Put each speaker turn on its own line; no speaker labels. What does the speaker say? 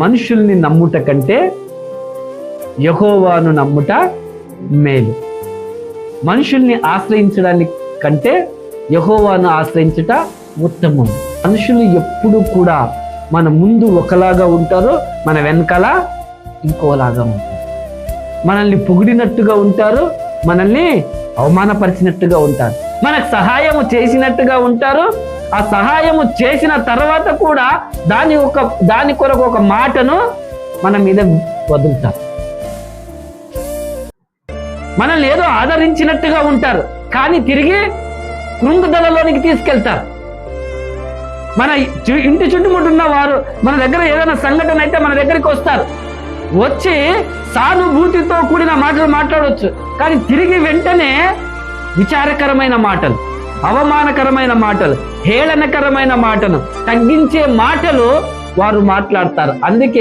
మనుషుల్ని నమ్ముట కంటే యెహోవాను నమ్ముట మేలు. మనుషుల్ని ఆశ్రయించడానికి కంటే యెహోవాను ఆశ్రయించుట ఉత్తమం. మనుషులు ఎప్పుడు కూడా మన ముందు ఒకలాగా ఉంటారు, మన వెనకాల ఇంకోలాగా ఉంటారు. మనల్ని పొగిడినట్టుగా ఉంటారు, మనల్ని అవమానపరిచినట్టుగా ఉంటారు. మనకు సహాయము చేసినట్టుగా ఉంటారు, ఆ సహాయము చేసిన తర్వాత కూడా దాని కొరకు ఒక మాటను మన మీద వదులుతారు. మనల్ని ఏదో ఆదరించినట్టుగా ఉంటారు, కానీ తిరిగి కృంగుదలలోనికి తీసుకెళ్తారు. మన ఇంటి చుట్టుముట్టున్న వారు మన దగ్గర ఏదైనా సంఘటన అయితే మన దగ్గరికి వస్తారు, వచ్చి సానుభూతితో కూడిన మాటలు మాట్లాడవచ్చు, కానీ తిరిగి వెంటనే విచారకరమైన మాటలు, అవమానకరమైన మాటలు, హేళనకరమైన మాటలు, తగ్గించే మాటలు వారు మాట్లాడతారు. అందుకే